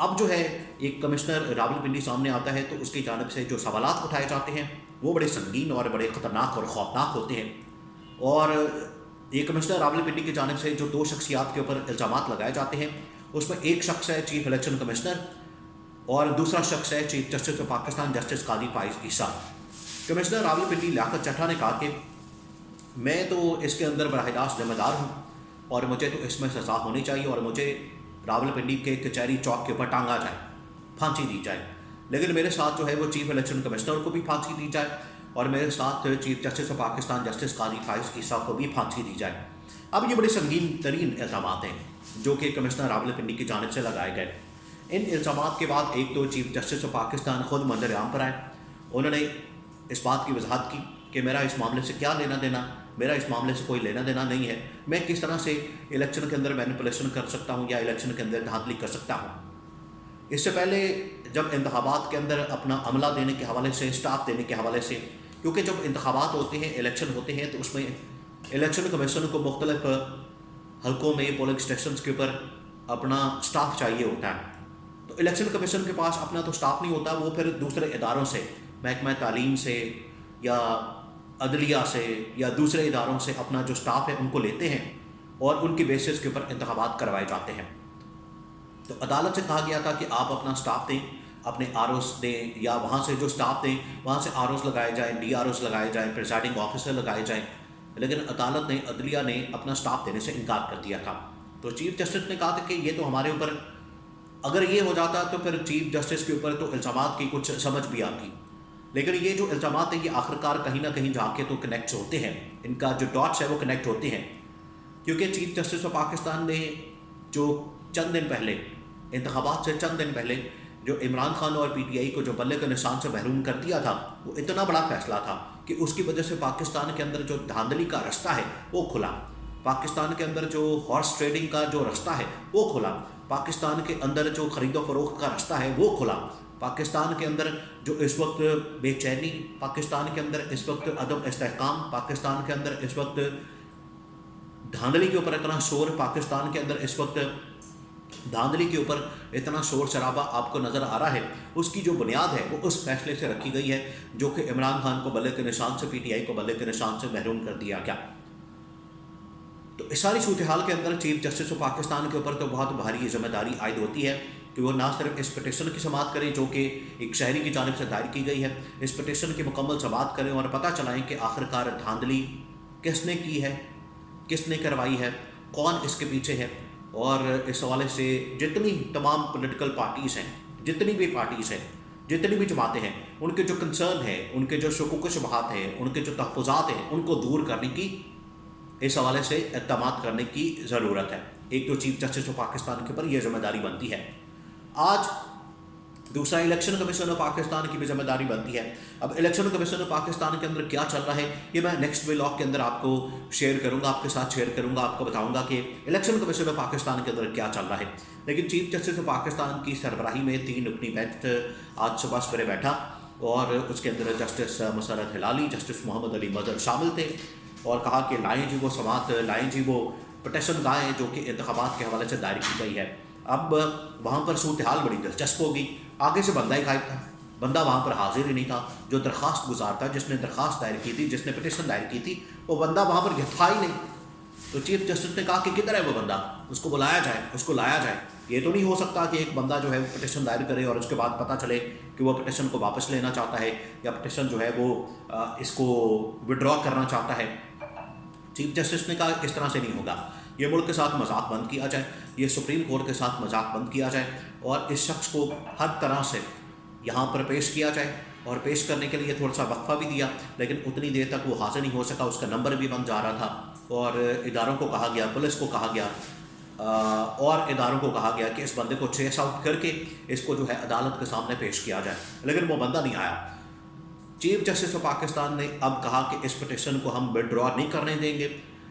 اب جو ہے ایک کمشنر راولپنڈی سامنے آتا ہے تو اس کی جانب سے جو سوالات اٹھائے جاتے ہیں وہ بڑے سنگین اور بڑے خطرناک اور خوفناک ہوتے ہیں، اور یہ کمشنر راولپنڈی کی جانب سے جو دو شخصیات کے اوپر الزامات لگائے جاتے ہیں اس میں ایک شخص ہے چیف الیکشن کمشنر اور دوسرا شخص ہے chief justice of Pakistan justice Qazi Faez Isa. Commissioner Rawalpindi لیاقت چٹھا نے کہا کہ میں تو اس کے اندر براہ راست ذمہ دار ہوں اور مجھے تو اس میں سزا ہونی چاہیے اور مجھے راولپنڈی کے کچہری چوک کے اوپر ٹانگا جائے، پھانسی دی جائے، لیکن میرے ساتھ جو ہے وہ چیف الیکشن کمشنر کو بھی پھانسی دی جائے اور میرے ساتھ chief justice of Pakistan justice قاضی فائز عیسیٰ کو بھی پھانسی دی جائے۔ اب یہ بڑے سنگین ترین الزامات ہیں جو کہ کمشنر راولپنڈی کی جانب سے لگائے گئے۔ ان الزامات کے بعد ایک تو چیف جسٹس آف پاکستان خود منظر عام پر آئے، انہوں نے اس بات کی وضاحت کی کہ میرا اس معاملے سے کیا لینا دینا، میرا اس معاملے سے کوئی لینا دینا نہیں ہے، میں کس طرح سے الیکشن کے اندر مینیپولیشن کر سکتا ہوں یا الیکشن کے اندر دھاندلی کر سکتا ہوں۔ اس سے پہلے جب انتخابات کے اندر اپنا عملہ دینے کے حوالے سے، اسٹاف دینے کے حوالے سے، کیونکہ جب انتخابات ہوتے ہیں، الیکشن ہوتے ہیں، تو اس میں الیکشن کمیشن کو مختلف حلقوں میں، پولنگ اسٹیشنز کے اوپر اپنا اسٹاف چاہیے ہوتا ہے، تو الیکشن کمیشن کے پاس اپنا تو اسٹاف نہیں ہوتا، وہ پھر دوسرے اداروں سے، محکمہ تعلیم سے یا عدلیہ سے یا دوسرے اداروں سے اپنا جو اسٹاف ہے ان کو لیتے ہیں اور ان کی بیسس کے اوپر انتخابات کروائے جاتے ہیں۔ تو عدالت سے کہا گیا تھا کہ آپ اپنا اسٹاف دیں، اپنے آر اوز دیں، یا وہاں سے جو اسٹاف دیں وہاں سے آر اوز لگائے جائیں، ڈی آر اوز لگائے جائیں، پریزائڈنگ آفیسر لگائے جائیں، لیکن عدالت نے، عدلیہ نے اپنا اسٹاف دینے سے انکار کر دیا تھا۔ تو چیف جسٹس نے کہا تھا کہ یہ تو ہمارے اوپر، اگر یہ ہو جاتا تو پھر چیف جسٹس کے اوپر تو الزامات کی کچھ سمجھ بھی آتی، لیکن یہ جو الزامات ہیں یہ آخرکار کہیں نہ کہیں جا کے تو کنیکٹ ہوتے ہیں، ان کا جو ڈاٹس ہے وہ کنیکٹ ہوتے ہیں، کیونکہ چیف جسٹس آف پاکستان نے جو چند دن پہلے، انتخابات سے چند دن پہلے، جو عمران خان اور پی ٹی آئی کو جو بلے کے نشان سے محروم کر دیا تھا، وہ اتنا بڑا فیصلہ تھا کہ اس کی وجہ سے پاکستان کے اندر جو دھاندلی کا رستہ ہے وہ کھلا، پاکستان کے اندر جو ہارس ٹریڈنگ کا جو رستہ ہے وہ کھلا، پاکستان کے اندر جو خرید و فروخت کا رستہ ہے وہ کھلا، پاکستان کے اندر جو اس وقت بے چینی، پاکستان کے اندر اس وقت عدم استحکام، پاکستان کے اندر اس وقت دھاندلی کے اوپر اتنا شور، پاکستان کے اندر اس وقت دھاندلی کے اوپر اتنا شور شرابہ آپ کو نظر آ رہا ہے، اس کی جو بنیاد ہے وہ اس فیصلے سے رکھی گئی ہے جو کہ عمران خان کو بلے کے نشان سے، پی ٹی آئی کو بلے کے نشان سے محروم کر دیا گیا۔ تو اس ساری صورتحال کے اندر چیف جسٹس آف پاکستان کے اوپر تو بہت بھاری ذمہ داری عائد ہوتی ہے کہ وہ نہ صرف اس پٹیشن کی سماعت کریں جو کہ ایک شہری کی جانب سے دائر کی گئی ہے، اس پٹیشن کی مکمل سماعت کریں اور پتہ چلائیں کہ آخرکار دھاندلی کس نے کی ہے، کس نے کروائی ہے، کون اس کے پیچھے ہے، اور اس حوالے سے جتنی تمام پولیٹیکل پارٹیز ہیں، جتنی بھی پارٹیز ہیں، جتنی بھی جماعتیں ہیں، ان کے جو کنسرن ہے، ان کے جو شکوک و شبہات ہیں، ان کے جو تحفظات ہیں، ان کو دور کرنے کی، اس حوالے سے اقدامات کرنے کی ضرورت ہے۔ ایک تو چیف جسٹس آف پاکستان کے اوپر یہ ذمہ داری بنتی ہے۔ آج دوسرا الیکشن کمیشن آف پاکستان کی بھی ذمہ داری بنتی ہے۔ اب الیکشن کمیشن آف پاکستان کے اندر کیا چل رہا ہے یہ میں نیکسٹ ولاگ کے اندر آپ کو شیئر کروں گا، آپ کے ساتھ شیئر کروں گا، آپ کو بتاؤں گا کہ الیکشن کمیشن آف پاکستان کے اندر کیا چل رہا ہے۔ لیکن چیف جسٹس آف پاکستان کی سربراہی میں 3 رکنی بینچ آج صبح سویرے بیٹھا اور اس کے اندر جسٹس مسرت ہلالی، جسٹس محمد علی مظہر شامل تھے اور کہا کہ لائیں جی وہ سماعت، لائیں جی وہ پٹیشن لائیں جو کہ انتخابات کے حوالے سے دائر کی گئی ہے۔ اب وہاں پر صورتحال بڑی دلچسپ ہوگی، آگے سے بندہ ہی غائب تھا، بندہ وہاں پر حاضر ہی نہیں تھا، جو درخواست گزار تھا، جس نے درخواست دائر کی تھی، جس نے پٹیشن دائر کی تھی، وہ بندہ وہاں پر تھا ہی نہیں۔ تو چیف جسٹس نے کہا کہ کدھر ہے وہ بندہ، اس کو بلایا جائے، اس کو لایا جائے۔ یہ تو نہیں ہو سکتا کہ ایک بندہ جو ہے وہ پٹیشن دائر کرے اور اس کے بعد پتہ چلے کہ وہ پٹیشن کو واپس لینا چاہتا ہے یا پٹیشن جو ہے وہ اس کو وڈرا کرنا چاہتا ہے۔ چیف جسٹس نے کہا اس طرح سے نہیں ہوگا، یہ ملک کے ساتھ مذاق بند کیا جائے، یہ سپریم کورٹ کے ساتھ مذاق بند کیا جائے اور اس شخص کو ہر طرح سے یہاں پر پیش کیا جائے، اور پیش کرنے کے لیے تھوڑا سا وقفہ بھی دیا، لیکن اتنی دیر تک وہ حاضر نہیں ہو سکا، اس کا نمبر بھی بند جا رہا تھا اور اداروں کو کہا گیا، پولیس کو کہا گیا اور اداروں کو کہا گیا کہ اس بندے کو چیس آؤٹ کر کے اس کو جو ہے عدالت کے سامنے پیش کیا جائے، لیکن وہ بندہ نہیں آیا۔ چیف جسٹس آف پاکستان نے اب کہا کہ اس پٹیشن کو ہم وڈرا نہیں کرنے دیں گے،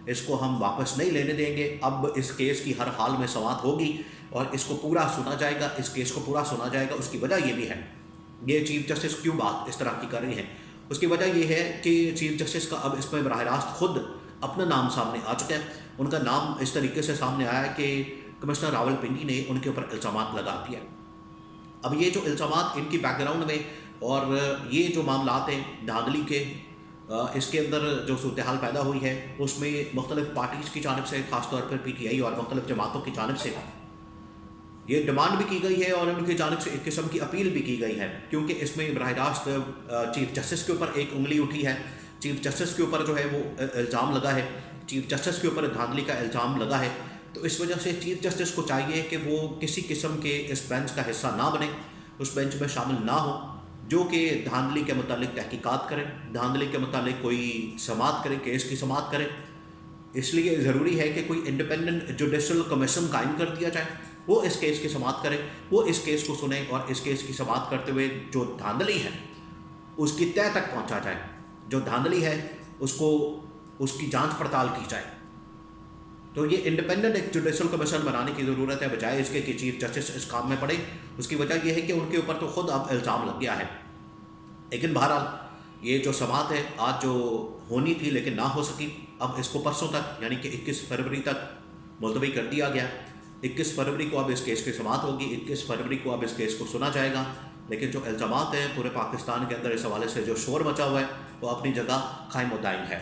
اس کو ہم واپس نہیں لینے دیں گے، اب اس کیس کی ہر حال میں سماعت ہوگی اور اس کو پورا سنا جائے گا، اس کیس کو پورا سنا جائے گا۔ اس کی وجہ یہ بھی ہے، یہ چیف جسٹس کیوں بات اس طرح کی کر رہی ہیں، اس کی وجہ یہ ہے کہ چیف جسٹس کا اب اس میں براہ راست خود اپنا نام سامنے آ چکا ہے۔ ان کا نام اس طریقے سے سامنے آیا ہے کہ کمشنر راولپنڈی نے ان کے اوپر الزامات لگا دیا۔ اب یہ جو الزامات ان کی بیک گراؤنڈ میں اور یہ جو معاملات ہیں دھاندلی کے، اس کے اندر جو صورتحال پیدا ہوئی ہے اس میں مختلف پارٹیز کی جانب سے، خاص طور پر پی ٹی آئی اور مختلف جماعتوں کی جانب سے یہ ڈیمانڈ بھی کی گئی ہے اور ان کی جانب سے ایک قسم کی اپیل بھی کی گئی ہے، کیونکہ اس میں براہ راست چیف جسٹس کے اوپر ایک انگلی اٹھی ہے، چیف جسٹس کے اوپر جو ہے وہ الزام لگا ہے، چیف جسٹس کے اوپر دھاندلی کا الزام لگا ہے، تو اس وجہ سے چیف جسٹس کو چاہیے کہ وہ کسی قسم کے اس بینچ کا حصہ نہ بنے، اس بینچ میں شامل نہ ہو جو کہ دھاندلی کے متعلق تحقیقات کرے، دھاندلی کے متعلق کوئی سماعت کرے، کیس کی سماعت کرے۔ اس لیے ضروری ہے کہ کوئی انڈیپینڈنٹ جوڈیشل کمیشن قائم کر دیا جائے، وہ اس کیس کی سماعت کرے، وہ اس کیس کو سنے اور اس کیس کی سماعت کرتے ہوئے جو دھاندلی ہے اس کی تہہ تک پہنچا جائے، جو دھاندلی ہے اس کی جانچ پڑتال کی جائے۔ تو یہ انڈیپینڈنٹ ایک جوڈیشل کمیشن بنانے کی ضرورت ہے، بجائے اس کے کہ چیف جسٹس اس کام میں پڑے۔ اس کی وجہ یہ ہے کہ ان کے اوپر تو خود اب الزام لگ گیا ہے۔ لیکن بہرحال یہ جو سماعت ہے آج جو ہونی تھی لیکن نہ ہو سکی، اب اس کو پرسوں تک یعنی کہ 21 فروری تک ملتوی کر دیا گیا۔ 21 فروری کو اب اس کیس کی سماعت ہوگی، 21 فروری کو اب اس کیس کو سنا جائے گا۔ لیکن جو الزامات ہیں پورے پاکستان کے اندر اس حوالے سے جو شور مچا ہوا ہے وہ اپنی جگہ قائم و دائم ہے۔